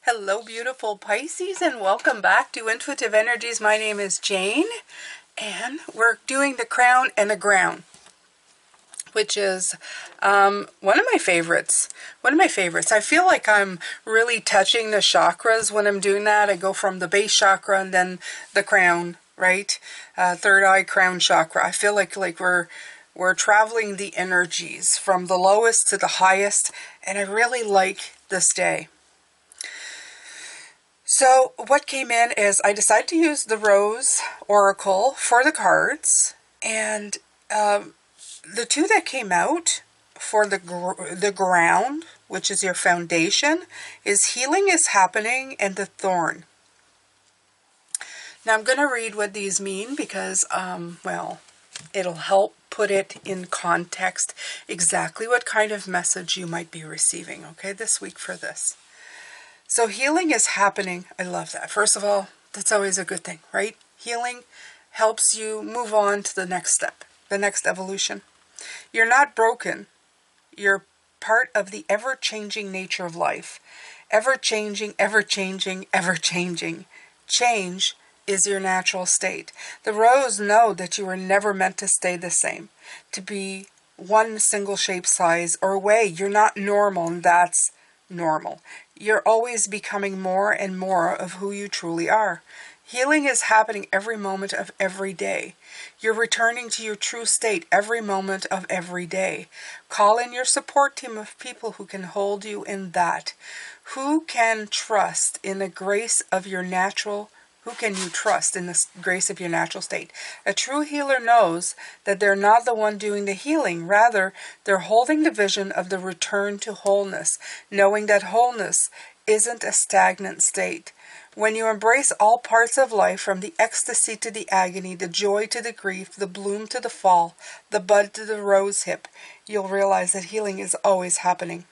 Hello, beautiful Pisces, and welcome back to Intuitive Energies. My name is Jane, and we're doing the crown and the ground, which is one of my favorites. I feel like I'm really touching the chakras when I'm doing that. I go from the base chakra and then the crown, right? Third eye crown chakra. I feel like we're traveling the energies from the lowest to the highest, and I really like this day. So what came in is I decided to use the Rose Oracle for the cards, and the two that came out for the ground, which is your foundation, is Healing is Happening and the Thorn. Now I'm going to read what these mean because, well, it'll help put it in context exactly what kind of message you might be receiving, okay, this week for this. So healing is happening. I love that. First of all, that's always a good thing, right? Healing helps you move on to the next step, the next evolution. You're not broken. You're part of the ever-changing nature of life. Ever-changing, ever-changing, ever-changing. Change is your natural state. The Rose know that you were never meant to stay the same, to be one single shape, size, or way. You're not normal, and that's normal. You're always becoming more and more of who you truly are. Healing is happening every moment of every day. You're returning to your true state every moment of every day. Call in your support team of people who can hold you in that. Who can trust in the grace of your natural Who can you trust in the grace of your natural state? A true healer knows that they're not the one doing the healing. Rather, they're holding the vision of the return to wholeness, knowing that wholeness isn't a stagnant state. When you embrace all parts of life, from the ecstasy to the agony, the joy to the grief, the bloom to the fall, the bud to the rose hip, you'll realize that healing is always happening.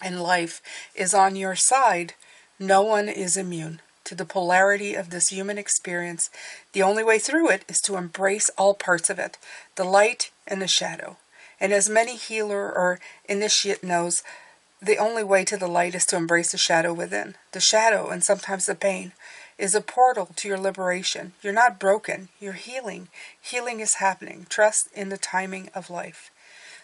And life is on your side. No one is immune to the polarity of this human experience. The only way through it is to embrace all parts of it, the light and the shadow. And as many healer or initiate knows, the only way to the light is to embrace the shadow within. The shadow, and sometimes the pain, is a portal to your liberation. You're not broken, you're healing. Healing is happening. Trust in the timing of life.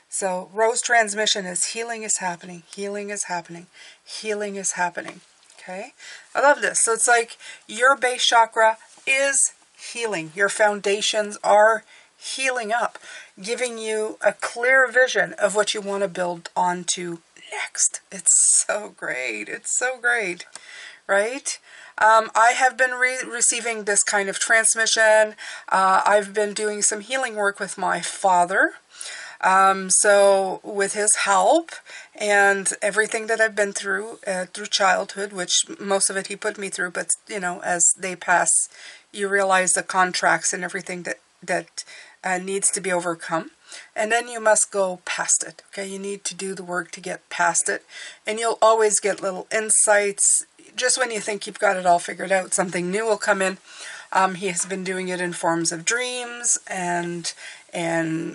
So Rose transmission is healing is happening, healing is happening, healing is happening. Okay, I love this. So it's like your base chakra is healing. Your foundations are healing up, giving you a clear vision of what you want to build onto next. It's so great. It's so great, right? I have been receiving this kind of transmission. I've been doing some healing work with my father. So with his help and everything that I've been through childhood, which most of it he put me through, but you know, as they pass, you realize the contracts and everything that needs to be overcome. And then you must go past it. Okay, you need to do the work to get past it. And you'll always get little insights. Just when you think you've got it all figured out, something new will come in. He has been doing it in forms of dreams and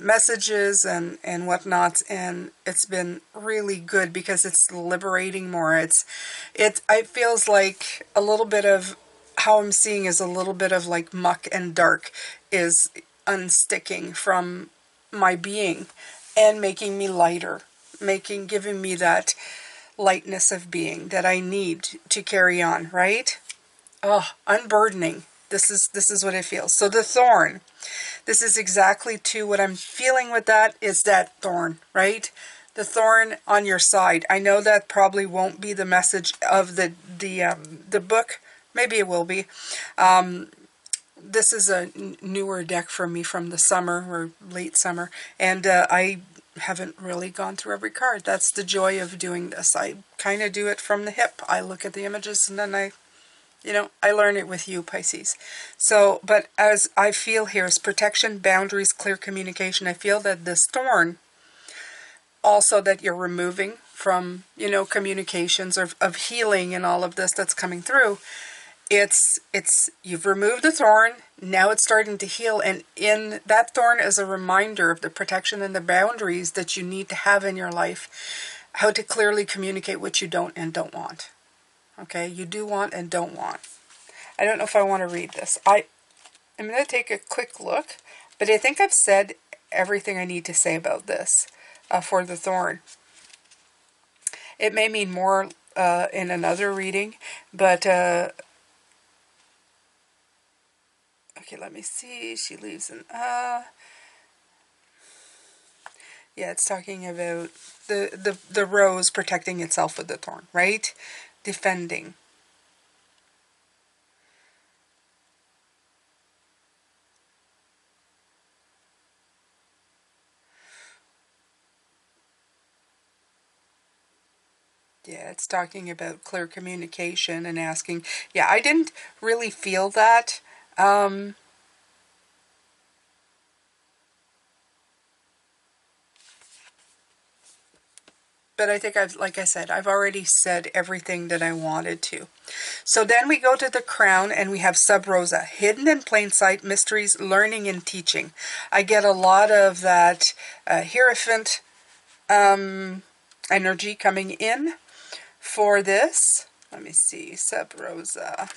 messages and whatnot, and it's been really good because it's liberating more. It feels like a little bit of how I'm seeing is a little bit of like muck and dark is unsticking from my being and making me lighter, giving me that lightness of being that I need to carry on, right? Oh, unburdening. This is what it feels. So the thorn, this is exactly to what I'm feeling with that, is that thorn, right? The thorn on your side. I know that probably won't be the message of the book. Maybe it will be. This is a newer deck for me from the summer or late summer, and I haven't really gone through every card. That's the joy of doing this. I kind of do it from the hip. I look at the images and then I learn it with you, Pisces. So, but as I feel here is protection, boundaries, clear communication. I feel that this thorn, also that you're removing from, communications of healing and all of this that's coming through. You've removed the thorn, now it's starting to heal, and in that thorn is a reminder of the protection and the boundaries that you need to have in your life, how to clearly communicate what you don't and don't want. Okay, you do want and don't want. I don't know if I want to read this. I'm going to take a quick look, but I think I've said everything I need to say about this for the thorn. It may mean more in another reading, but okay, let me see. She leaves an yeah, it's talking about the rose protecting itself with the thorn, right? Defending. Yeah, it's talking about clear communication and asking. Yeah, I didn't really feel that. But I think like I said, I've already said everything that I wanted to. So then we go to the crown and we have Sub Rosa, hidden in plain sight, mysteries, learning and teaching. I get a lot of that Hierophant energy coming in for this. Let me see, Sub Rosa.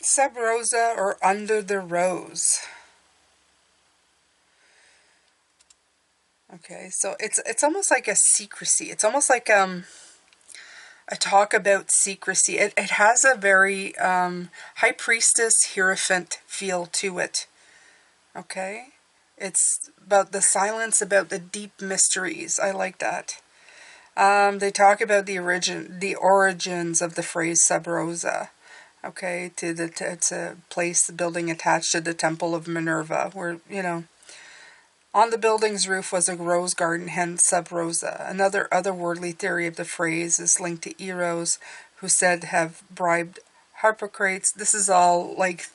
Sub Rosa or Under the Rose. Okay, so it's almost like a secrecy. It's almost like a talk about secrecy. It has a very high priestess hierophant feel to it. Okay, it's about the silence, about the deep mysteries. I like that. They talk about the origins of the phrase sub rosa. Okay, it's a place, the building attached to the temple of Minerva, where on the building's roof was a rose garden, hence sub rosa. Another otherworldly theory of the phrase is linked to Eros, who said have bribed Harpocrates. This is all like,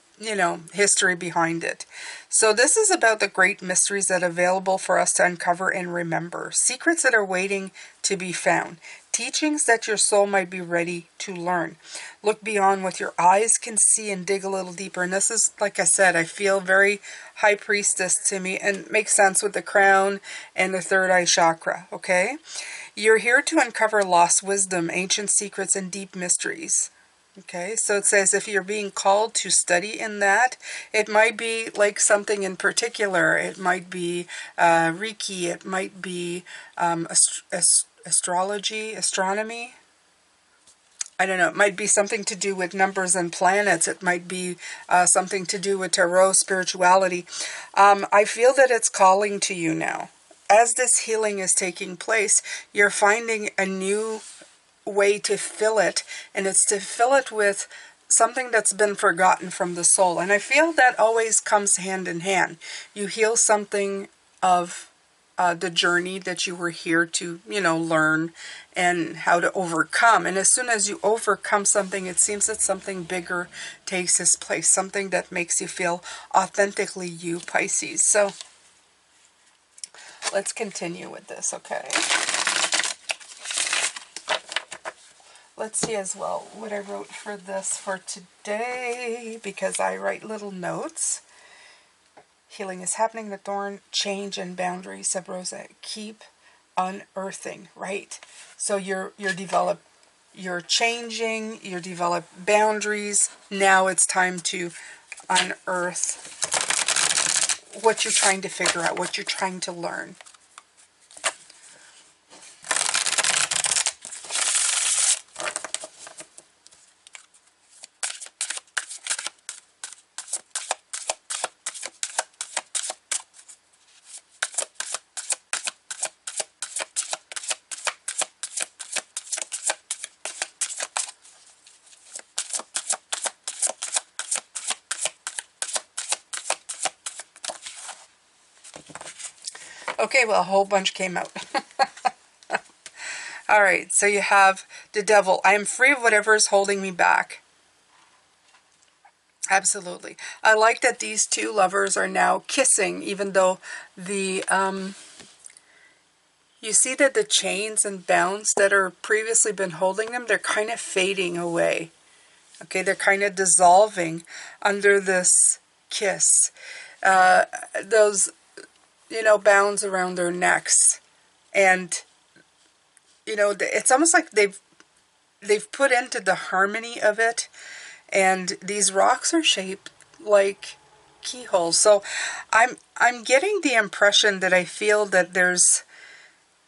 history behind it. So this is about the great mysteries that are available for us to uncover and remember. Secrets that are waiting to be found. Teachings that your soul might be ready to learn. Look beyond what your eyes can see and dig a little deeper. And this is, like I said, I feel very high priestess to me and makes sense with the crown and the third eye chakra, okay? You're here to uncover lost wisdom, ancient secrets, and deep mysteries. Okay, so it says if you're being called to study in that, it might be like something in particular. It might be Reiki, it might be astrology, astronomy. I don't know, it might be something to do with numbers and planets. It might be something to do with tarot, spirituality. I feel that it's calling to you now. As this healing is taking place, you're finding a new way to fill it, and it's to fill it with something that's been forgotten from the soul. And I feel that always comes hand in hand. You heal something of the journey that you were here to, learn and how to overcome. And as soon as you overcome something, it seems that something bigger takes its place, something that makes you feel authentically you, Pisces. So let's continue with this, okay? Let's see as well what I wrote for this for today, because I write little notes. Healing is happening, the thorn, change and boundaries, Sub Rosa, keep unearthing, right? So you're changing, you develop boundaries. Now it's time to unearth what you're trying to figure out, what you're trying to learn. Okay, well, a whole bunch came out. All right, so you have the devil. I am free of whatever is holding me back. Absolutely. I like that these two lovers are now kissing, even though the, you see that the chains and bounds that are previously been holding them, they're kind of fading away. Okay, they're kind of dissolving under this kiss. Those, bounds around their necks. And, it's almost like they've put into the harmony of it. And these rocks are shaped like keyholes. So I'm getting the impression that I feel that there's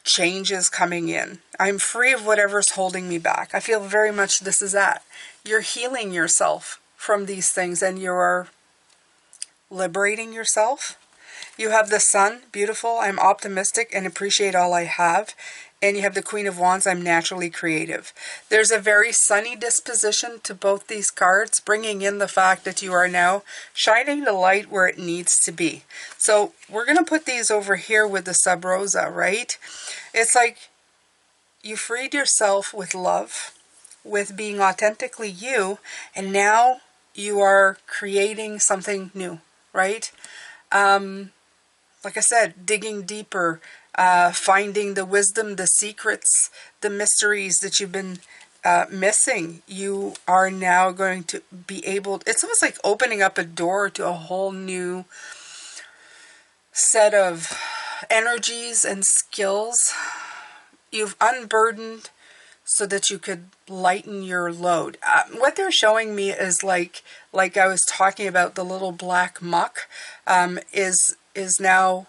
changes coming in. I'm free of whatever's holding me back. I feel very much this is that. You're healing yourself from these things and you're liberating yourself. You have the Sun, beautiful. I'm optimistic and appreciate all I have. And you have the Queen of Wands, I'm naturally creative. There's a very sunny disposition to both these cards, bringing in the fact that you are now shining the light where it needs to be. So we're going to put these over here with the Sub Rosa, right? It's like you freed yourself with love, with being authentically you, and now you are creating something new, right? Like I said, digging deeper, finding the wisdom, the secrets, the mysteries that you've been missing. You are now going to be able, it's almost like opening up a door to a whole new set of energies and skills. You've unburdened so that you could lighten your load. What they're showing me is like I was talking about, the little black muck is now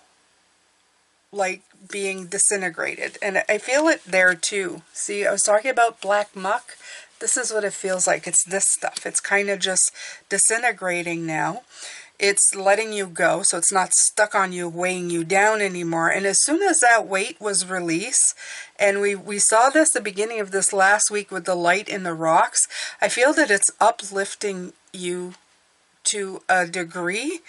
like being disintegrated. And I feel it there too. See, I was talking about black muck. This is what it feels like. It's this stuff. It's kind of just disintegrating now. It's letting you go, so it's not stuck on you, weighing you down anymore. And as soon as that weight was released, and we saw this the beginning of this last week with the light in the rocks, I feel that it's uplifting you to a degree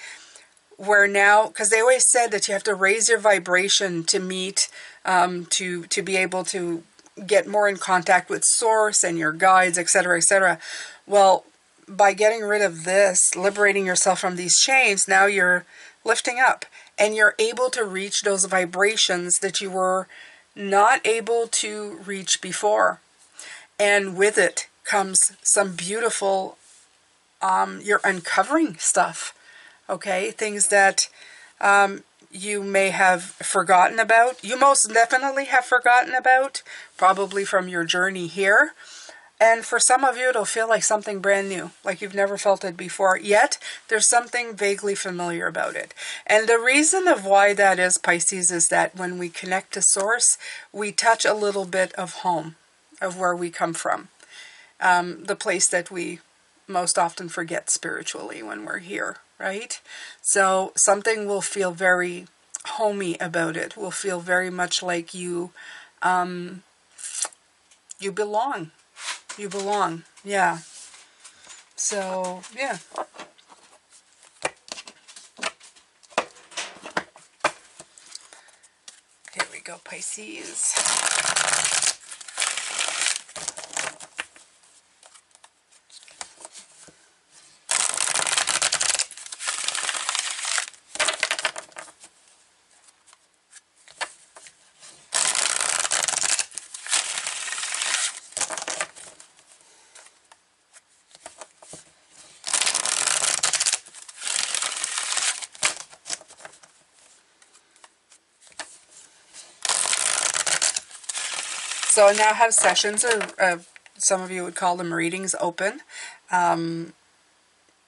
where now, because they always said that you have to raise your vibration to meet, to be able to get more in contact with source and your guides, etc., etc. Well, by getting rid of this, liberating yourself from these chains, now you're lifting up and you're able to reach those vibrations that you were not able to reach before. And with it comes some beautiful, you're uncovering stuff, okay? Things that you may have forgotten about. You most definitely have forgotten about, probably from your journey here. And for some of you, it'll feel like something brand new, like you've never felt it before. Yet, there's something vaguely familiar about it. And the reason of why that is, Pisces, is that when we connect to Source, we touch a little bit of home, of where we come from. The place that we most often forget spiritually when we're here, right? So something will feel very homey about it. Will feel very much like you belong. You belong, yeah. So, yeah. Here we go, Pisces. So I now have sessions, or some of you would call them readings, open.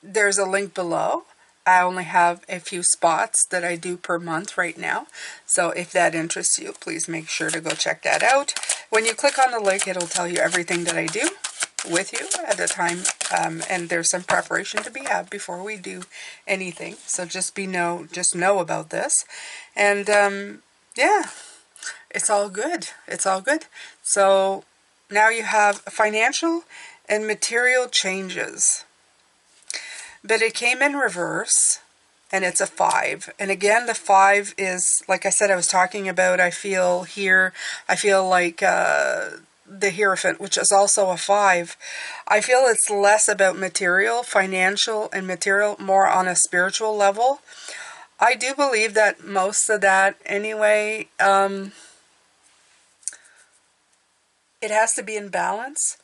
There's a link below. I only have a few spots that I do per month right now. So if that interests you, please make sure to go check that out. When you click on the link, it'll tell you everything that I do with you at the time. And there's some preparation to be had before we do anything. So just know about this. And yeah. It's all good. It's all good. So now you have financial and material changes. But it came in reverse, and it's a 5. And again, the 5 is, like I said, I was talking about, I feel like the Hierophant, which is also a 5. I feel it's less about material, financial, and material, more on a spiritual level. I do believe that most of that, anyway, it has to be in balance,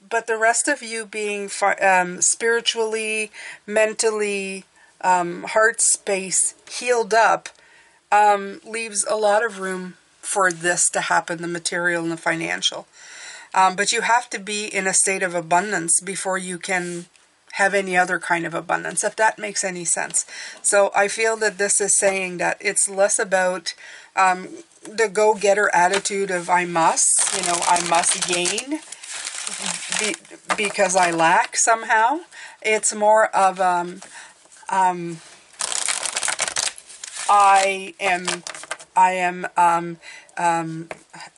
but the rest of you being spiritually, mentally, heart space healed up, leaves a lot of room for this to happen, the material and the financial. But you have to be in a state of abundance before you can have any other kind of abundance, if that makes any sense. So I feel that this is saying that it's less about the go-getter attitude of I must gain because I lack somehow. It's more of I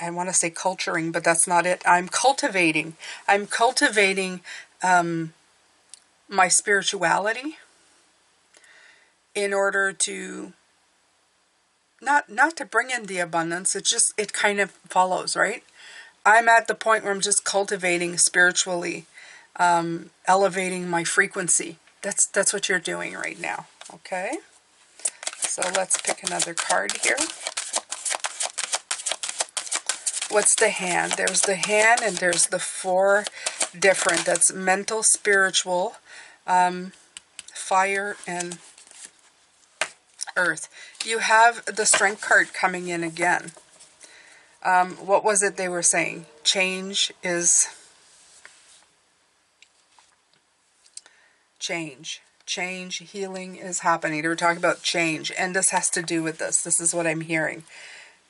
want to say culturing, but that's not it. I'm cultivating my spirituality in order to not to bring in the abundance. It kind of follows, right? I'm at the point where I'm just cultivating spiritually, elevating my frequency. That's what you're doing right now. Okay? So let's pick another card here. What's the hand? There's the hand and there's the four different. That's mental, spiritual, fire, and earth. You have the strength card coming in again. What was it they were saying? Change. Healing is happening. They were talking about change. And this has to do with this. This is what I'm hearing.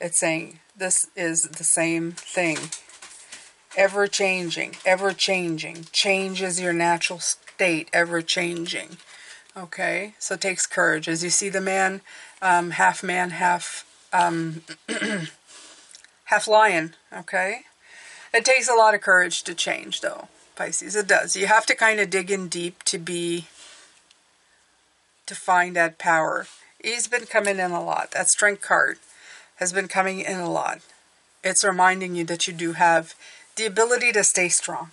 It's saying this is the same thing. Ever changing, ever changing. Change is your natural state, ever changing. Okay, so it takes courage. As you see the man, half half lion. Okay, it takes a lot of courage to change, though, Pisces. It does. You have to kind of dig in deep to find that power. He's been coming in a lot. That strength card has been coming in a lot. It's reminding you that you do have the ability to stay strong.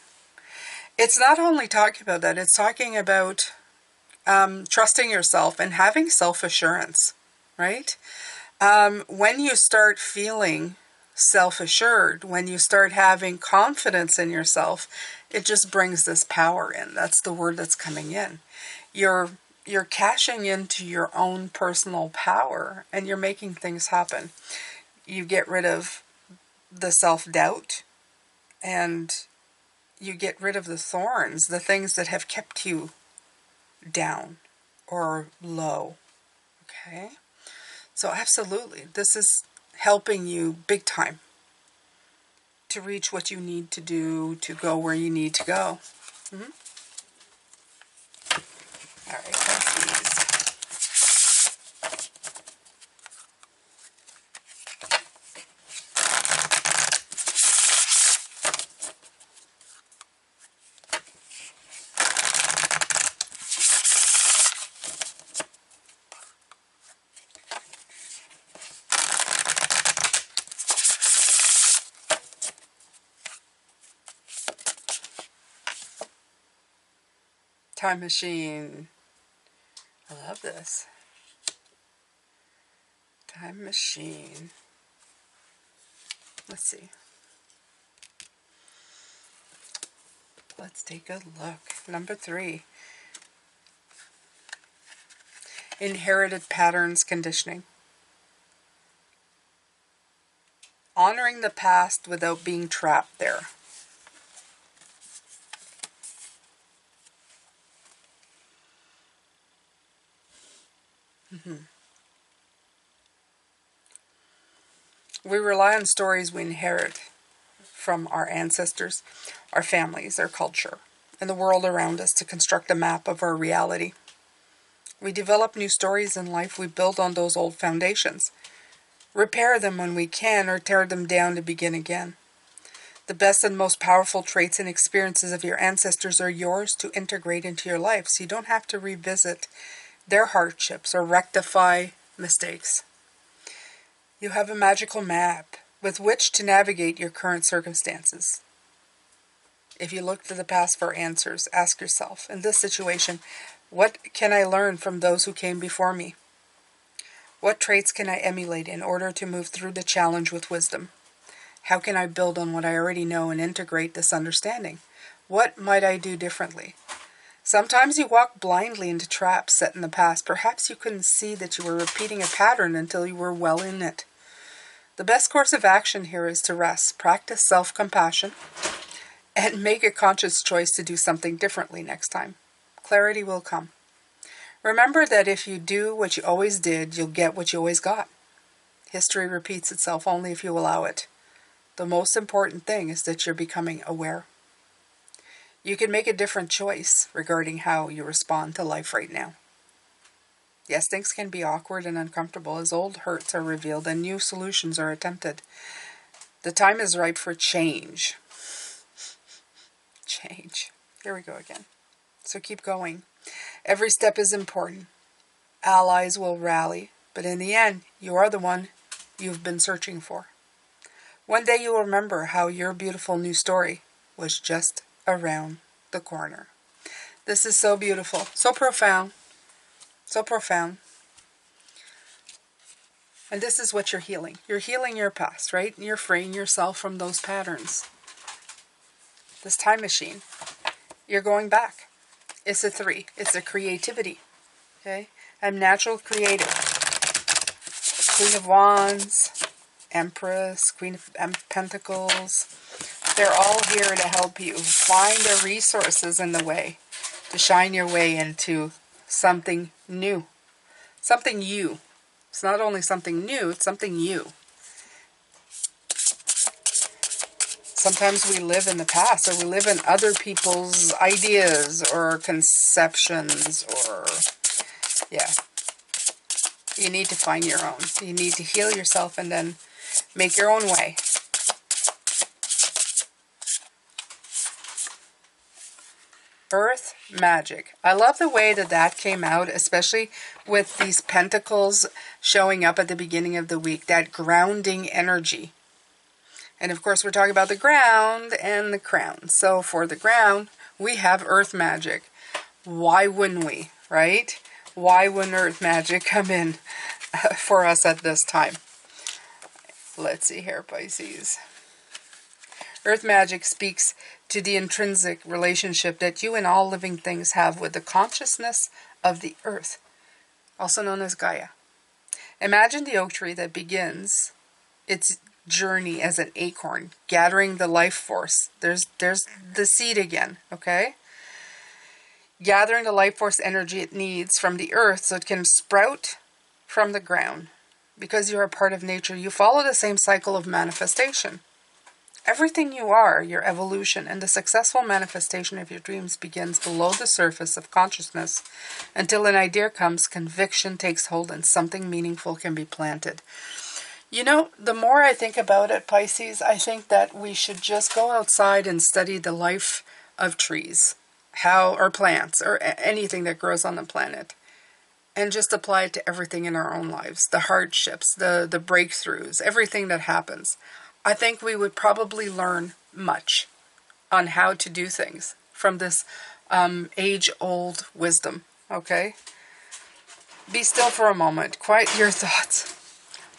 It's not only talking about that, it's talking about trusting yourself and having self-assurance, right? When you start feeling self-assured, when you start having confidence in yourself, it just brings this power in. That's the word that's coming in. You're cashing into your own personal power and you're making things happen. You get rid of the self-doubt and you get rid of the thorns, the things that have kept you down or low. Okay? So absolutely, this is helping you big time to reach what you need to do, to go where you need to go. Mm-hmm. All right, Pisces. Time machine. I love this. Time machine. Let's see. Let's take a look. Number 3. Inherited patterns conditioning. Honoring the past without being trapped there. Mm-hmm. We rely on stories we inherit from our ancestors, our families, our culture, and the world around us to construct a map of our reality. We develop new stories in life. We build on those old foundations. Repair them when we can or tear them down to begin again. The best and most powerful traits and experiences of your ancestors are yours to integrate into your life, so you don't have to revisit their hardships or rectify mistakes. You have a magical map with which to navigate your current circumstances. If you look to the past for answers, ask yourself, in this situation, what can I learn from those who came before me? What traits can I emulate in order to move through the challenge with wisdom? How can I build on what I already know and integrate this understanding? What might I do differently? Sometimes you walk blindly into traps set in the past. Perhaps you couldn't see that you were repeating a pattern until you were well in it. The best course of action here is to rest, practice self-compassion, and make a conscious choice to do something differently next time. Clarity will come. Remember that if you do what you always did, you'll get what you always got. History repeats itself only if you allow it. The most important thing is that you're becoming aware. You can make a different choice regarding how you respond to life right now. Yes, things can be awkward and uncomfortable as old hurts are revealed and new solutions are attempted. The time is ripe for change. Change. Here we go again. So keep going. Every step is important. Allies will rally, but in the end, you are the one you've been searching for. One day you'll remember how your beautiful new story was just around the corner. This is so beautiful, so profound, so profound. And this is what you're healing. You're healing your past, right? You're freeing yourself from those patterns. This time machine, you're going back. It's a 3. It's a creativity. Okay? I'm natural creative. Queen of Wands, Empress, Queen of Pentacles. They're all here to help you find the resources in the way to shine your way into something new. Something you. It's not only something new, it's something you. Sometimes we live in the past, or we live in other people's ideas or conceptions, or, yeah. You need to find your own. You need to heal yourself and then make your own way. Earth magic. I love the way that that came out, especially with these pentacles showing up at the beginning of the week. That grounding energy. And of course, we're talking about the ground and the crown. So for the ground, we have earth magic. Why wouldn't we, right? Why wouldn't earth magic come in for us at this time? Let's see here, Pisces. Earth magic speaks to the intrinsic relationship that you and all living things have with the consciousness of the earth, also known as Gaia. Imagine the oak tree that begins its journey as an acorn, gathering the life force. There's the seed again, okay? Gathering the life force energy it needs from the earth so it can sprout from the ground. Because you're a part of nature, you follow the same cycle of manifestation. Everything you are, your evolution, and the successful manifestation of your dreams begins below the surface of consciousness until an idea comes, conviction takes hold, and something meaningful can be planted. You know, the more I think about it, Pisces, I think that we should just go outside and study the life of trees, or plants, or anything that grows on the planet, and just apply it to everything in our own lives, the hardships, the breakthroughs, everything that happens. I think we would probably learn much on how to do things from this age-old wisdom, okay? Be still for a moment. Quiet your thoughts.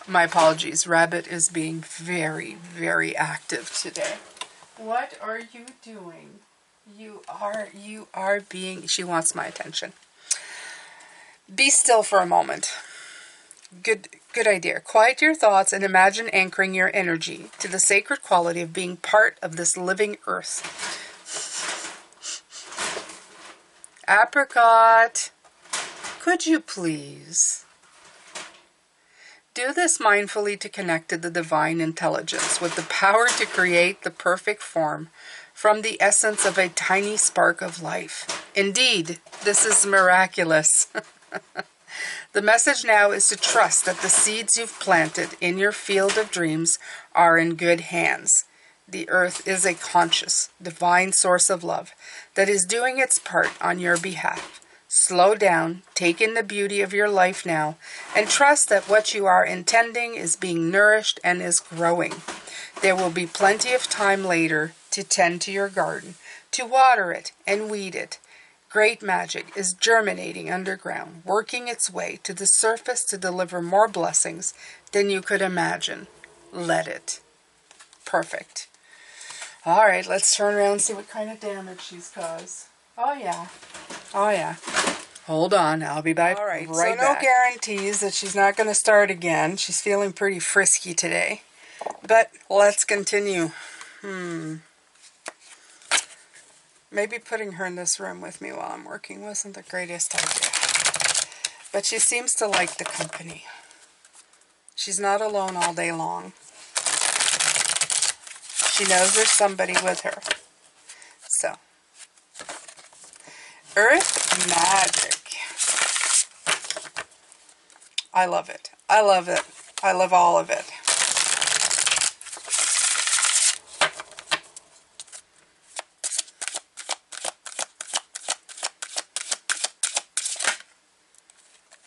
My apologies. Rabbit is being very, very active today. What are you doing? You are being... She wants my attention. Be still for a moment. Good idea. Quiet your thoughts and imagine anchoring your energy to the sacred quality of being part of this living earth. Apricot, could you please do this mindfully to connect to the divine intelligence with the power to create the perfect form from the essence of a tiny spark of life? Indeed, this is miraculous. The message now is to trust that the seeds you've planted in your field of dreams are in good hands. The earth is a conscious, divine source of love that is doing its part on your behalf. Slow down, take in the beauty of your life now, and trust that what you are intending is being nourished and is growing. There will be plenty of time later to tend to your garden, to water it and weed it. Great magic is germinating underground, working its way to the surface to deliver more blessings than you could imagine. Let it. Perfect. All right, let's turn around and see what kind of damage she's caused. Oh, yeah. Oh, yeah. Hold on, I'll be back. All right, so no guarantees that she's not going to start again. She's feeling pretty frisky today. But let's continue. Maybe putting her in this room with me while I'm working wasn't the greatest idea. But she seems to like the company. She's not alone all day long. She knows there's somebody with her. So, Earth Magic. I love it. I love it. I love all of it.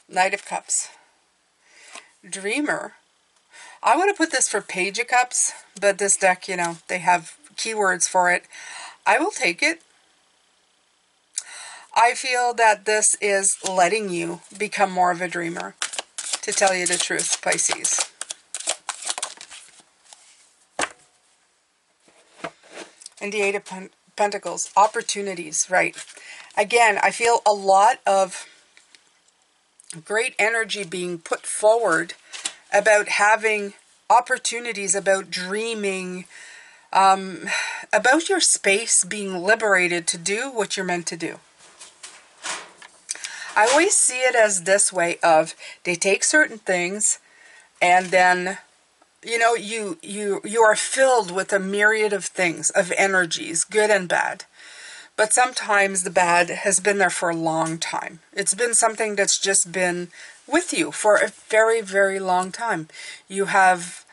Knight of Cups. Dreamer. I want to put this for Page of Cups, but this deck, you know, they have keywords for it. I will take it. I feel that this is letting you become more of a dreamer, to tell you the truth, Pisces. And the Eight of Pentacles, opportunities, right. Again, I feel a lot of great energy being put forward about having opportunities, about dreaming, about your space being liberated to do what you're meant to do. I always see it as this way of, they take certain things and then, you know, you are filled with a myriad of things, of energies, good and bad. But sometimes the bad has been there for a long time. It's been something that's just been with you for a very, very long time. You have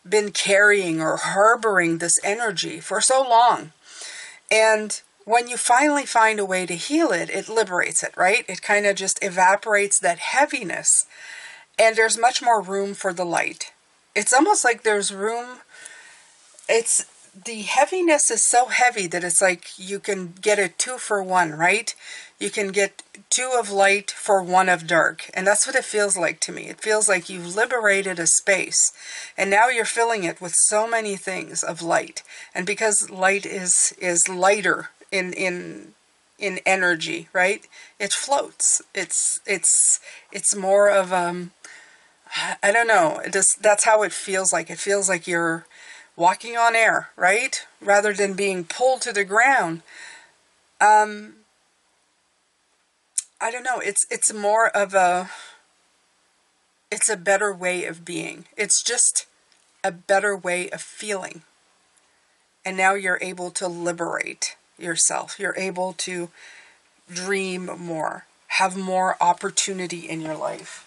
been carrying or harboring this energy for so long. And when you finally find a way to heal it, it liberates it, right? It kind of just evaporates that heaviness. And there's much more room for the light. It's almost like there's room. The heaviness is so heavy that it's like you can get a 2 for 1, right? You can get 2 of light for 1 of dark. And that's what it feels like to me. It feels like you've liberated a space. And now you're filling it with so many things of light. And because light is lighter in energy, right? It floats. It's more of I don't know. That's how it feels like. It feels like you're walking on air, right? Rather than being pulled to the ground. I don't know. It's more of it's a better way of being. It's just a better way of feeling. And now you're able to liberate yourself. You're able to dream more, have more opportunity in your life.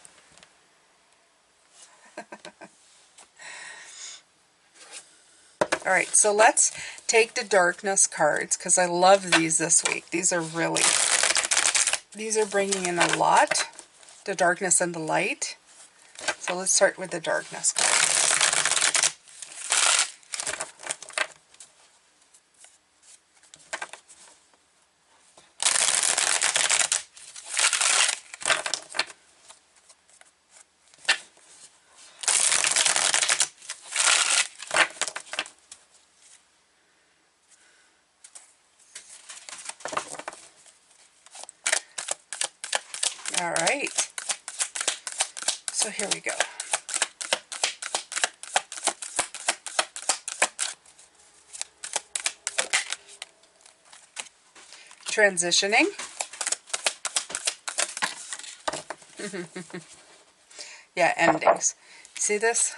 All right, so let's take the darkness cards, because I love these this week. These are bringing in a lot, the darkness and the light. So let's start with the darkness cards. All right, so here we go. Transitioning. Yeah, endings. See this?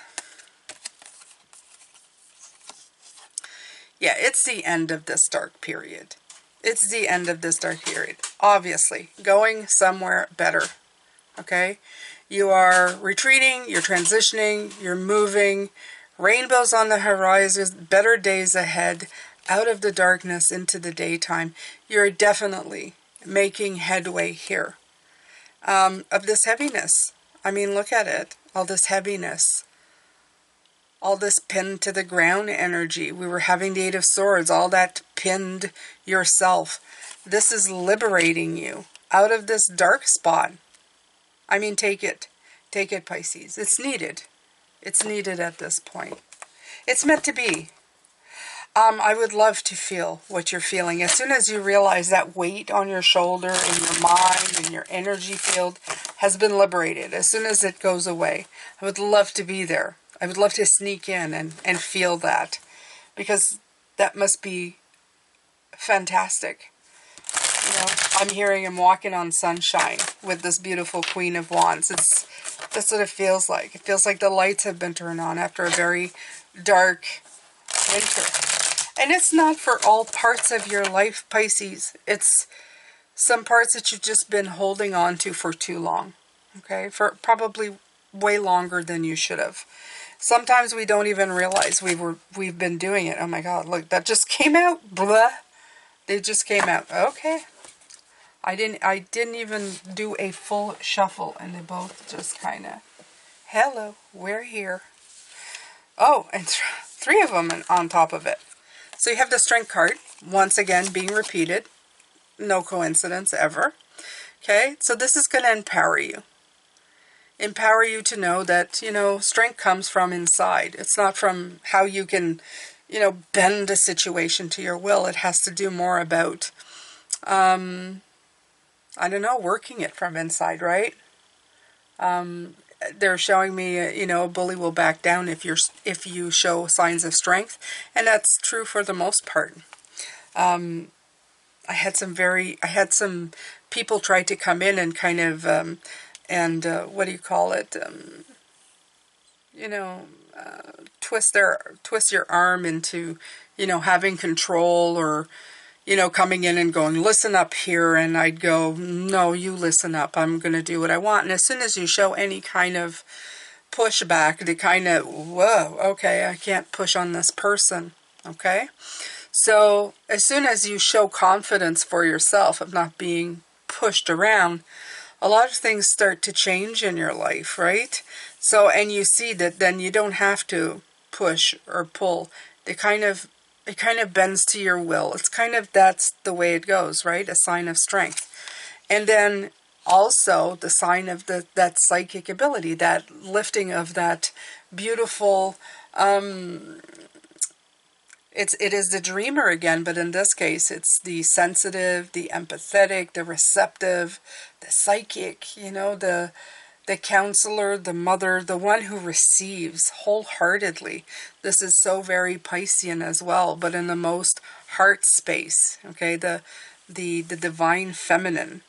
Yeah, it's the end of this dark period. It's the end of this dark period. Obviously, going somewhere better. Okay? You are retreating, you're transitioning, you're moving. Rainbows on the horizon, better days ahead, out of the darkness into the daytime. You're definitely making headway here. Of this heaviness. I mean, look at it. All this heaviness. All this pinned to the ground energy. We were having the Eight of Swords. All that pinned yourself. This is liberating you out of this dark spot. I mean, take it. Take it, Pisces. It's needed. It's needed at this point. It's meant to be. I would love to feel what you're feeling. As soon as you realize that weight on your shoulder, in your mind, in your energy field has been liberated, as soon as it goes away, I would love to be there. I would love to sneak in and feel that, because that must be fantastic. You know, I'm hearing him walking on sunshine with this beautiful Queen of Wands. That's what it feels like. It feels like the lights have been turned on after a very dark winter. And it's not for all parts of your life, Pisces. It's some parts that you've just been holding on to for too long. Okay? For probably way longer than you should have. Sometimes we don't even realize we've been doing it. Oh my God, look, that just came out. Blah. It just came out. Okay. I didn't even do a full shuffle, and they both just kind of, hello, we're here. Oh, and three of them on top of it. So you have the Strength card, once again being repeated. No coincidence ever. Okay, so this is going to empower you. Empower you to know that, you know, strength comes from inside. It's not from how you can, you know, bend a situation to your will. It has to do more about, I don't know, working it from inside, right? They're showing me, you know, a bully will back down if you show signs of strength, and that's true for the most part. I had some people try to come in and kind of, what do you call it? You know, twist your arm into, you know, having control, or, you know, coming in and going, listen up here, and I'd go, no, you listen up, I'm going to do what I want. And as soon as you show any kind of pushback, they kind of, whoa, okay, I can't push on this person, okay? So as soon as you show confidence for yourself of not being pushed around, a lot of things start to change in your life, right? So, and you see that then you don't have to push or pull. It kind of bends to your will. It's kind of, that's the way it goes, right? A sign of strength. And then also the sign of that psychic ability, that lifting of that beautiful, it is the dreamer again, but in this case, it's the sensitive, the empathetic, the receptive, the psychic, you know, the counselor, the mother, the one who receives wholeheartedly. This is so very Piscean as well, but in the most heart space, okay, the divine feminine.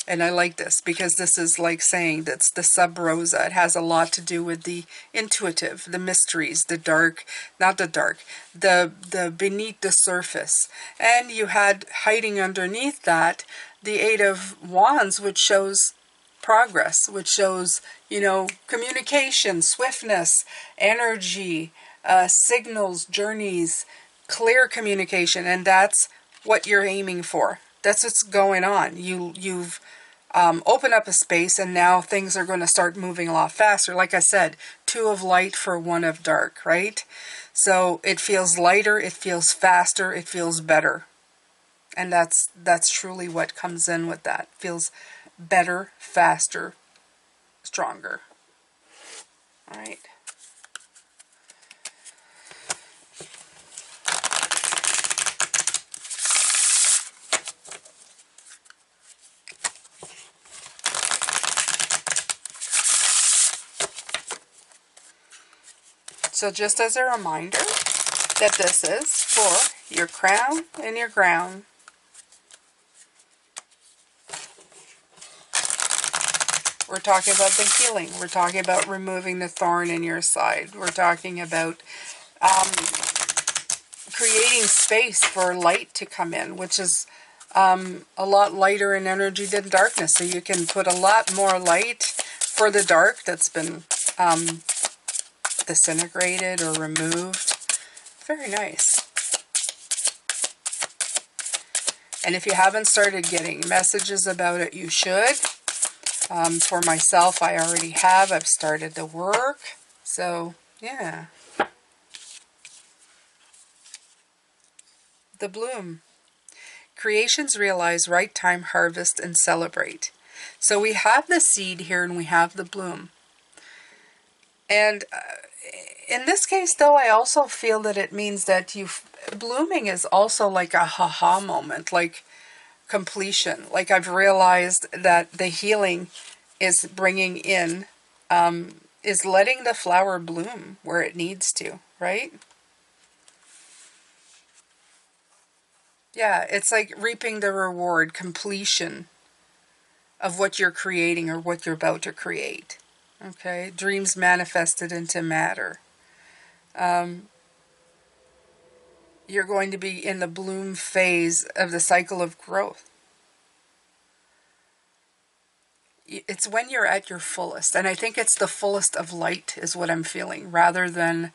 And I like this because this is like saying that's the sub rosa. It has a lot to do with the intuitive, the mysteries, the dark, not the dark, the beneath the surface. And you had hiding underneath that the Eight of Wands, which shows progress, which shows, you know, communication, swiftness, energy, signals, journeys, clear communication, and that's what you're aiming for. That's what's going on. You've opened up a space, and now things are going to start moving a lot faster. Like I said, 2 of light for 1 of dark, right? So it feels lighter, it feels faster, it feels better. And that's truly what comes in with that. Feels better, faster, stronger. All right. So just as a reminder that this is for your crown and your ground. We're talking about the healing. We're talking about removing the thorn in your side. We're talking about creating space for light to come in, which is a lot lighter in energy than darkness. So you can put a lot more light for the dark that's been disintegrated or removed. Very nice. And if you haven't started getting messages about it, you should. For myself, I already have. I've started the work. So, yeah. The bloom. Creations realize right time, harvest, and celebrate. So we have the seed here and we have the bloom. And in this case, though, I also feel that it means that blooming is also like a ha-ha moment, like completion. Like I've realized that the healing is bringing in, is letting the flower bloom where it needs to, right? Yeah, it's like reaping the reward, completion of what you're creating or what you're about to create. Okay, dreams manifested into matter. You're going to be in the bloom phase of the cycle of growth. It's when you're at your fullest, and I think it's the fullest of light is what I'm feeling, rather than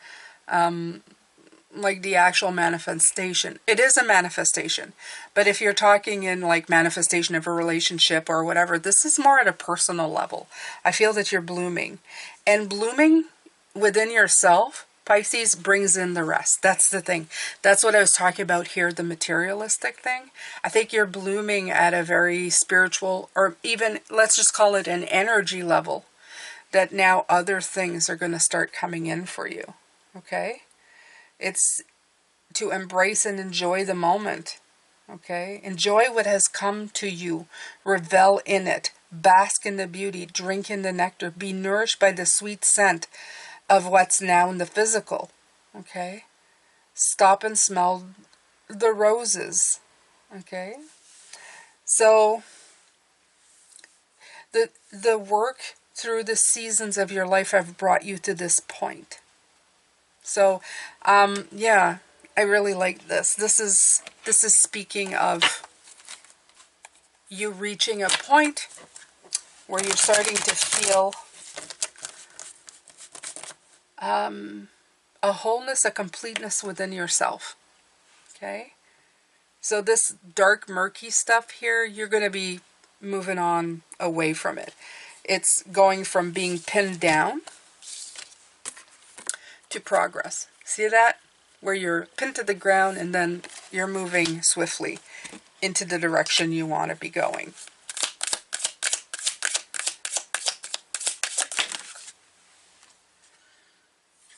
like the actual manifestation. It is a manifestation, but if you're talking in like manifestation of a relationship or whatever, this is more at a personal level. I feel that you're blooming, and blooming within yourself, Pisces, brings in the rest. That's the thing. That's what I was talking about here, the materialistic thing. I think you're blooming at a very spiritual, or even let's just call it an energy level, that now other things are going to start coming in for you. Okay? It's to embrace and enjoy the moment. Okay? Enjoy what has come to you. Revel in it. Bask in the beauty. Drink in the nectar. Be nourished by the sweet scent of what's now in the physical. Okay? Stop and smell the roses. Okay? So the work through the seasons of your life have brought you to this point. So, yeah, I really like this. This is speaking of you reaching a point where you're starting to feel a wholeness, a completeness within yourself. Okay? So this dark, murky stuff here, you're going to be moving on away from it. It's going from being pinned down to progress. See that? Where you're pinned to the ground and then you're moving swiftly into the direction you want to be going.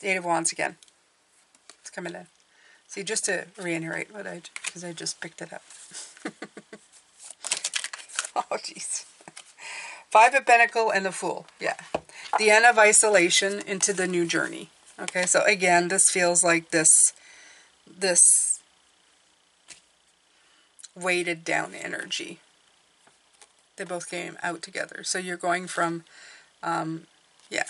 The Eight of Wands again. It's coming in. See, just to reiterate what because I just picked it up. Oh, jeez. Five of Pentacles and the Fool. Yeah. The end of isolation into the new journey. Okay, so again, this feels like this weighted down energy. They both came out together. So you're going from, yeah,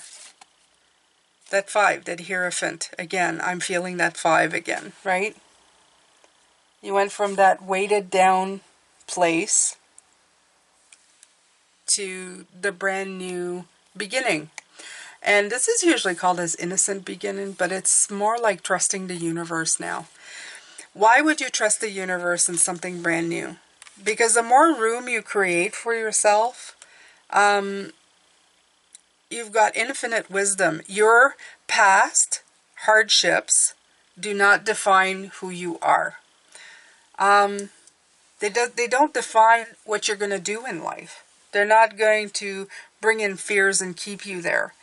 that five, that Hierophant. Again, I'm feeling that five again, right? You went from that weighted down place to the brand new beginning. And this is usually called as innocent beginning, but it's more like trusting the universe now. Why would you trust the universe in something brand new? Because the more room you create for yourself, you've got infinite wisdom. Your past hardships do not define who you are. They don't define what you're going to do in life. They're not going to bring in fears and keep you there.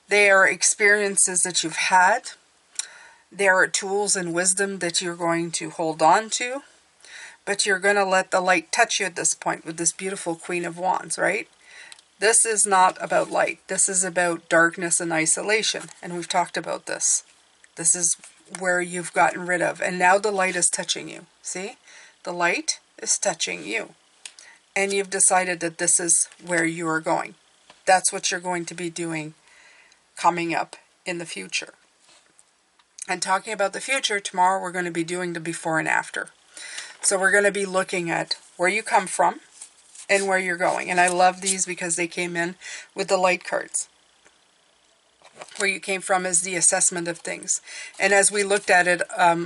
They are experiences that you've had. There are tools and wisdom that you're going to hold on to. But you're going to let the light touch you at this point with this beautiful Queen of Wands, right? This is not about light. This is about darkness and isolation. And we've talked about this. This is where you've gotten rid of. And now the light is touching you. See? The light is touching you. And you've decided that this is where you are going. That's what you're going to be doing coming up in the future. And talking about the future, tomorrow we're going to be doing the before and after. So we're going to be looking at where you come from and where you're going. And I love these because they came in with the light cards. Where you came from is the assessment of things. And as we looked at it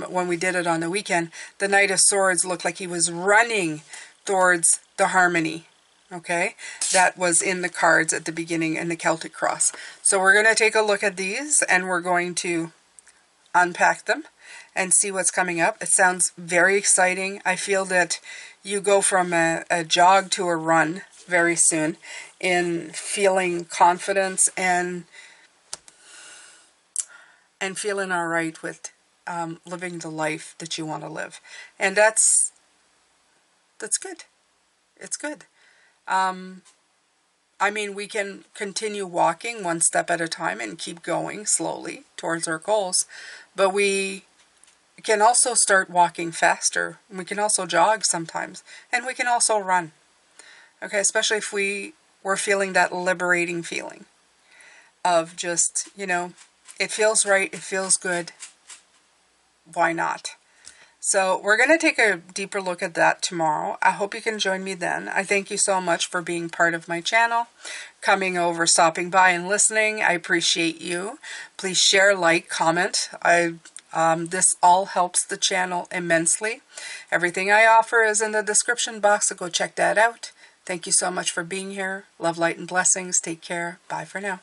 when we did it on the weekend, the Knight of Swords looked like he was running towards the harmony. Okay, that was in the cards at the beginning in the Celtic cross. So we're going to take a look at these and we're going to unpack them and see what's coming up. It sounds very exciting. I feel that you go from a jog to a run very soon in feeling confidence and and feeling all right with living the life that you want to live. And that's good. It's good. I mean, we can continue walking one step at a time and keep going slowly towards our goals, but we can also start walking faster. We can also jog sometimes, and we can also run. Okay, especially if we're feeling that liberating feeling of just, it feels right, it feels good, why not? So we're going to take a deeper look at that tomorrow. I hope you can join me then. I thank you so much for being part of my channel, coming over, stopping by and listening. I appreciate you. Please share, like, comment. This all helps the channel immensely. Everything I offer is in the description box, so go check that out. Thank you so much for being here. Love, light, and blessings. Take care. Bye for now.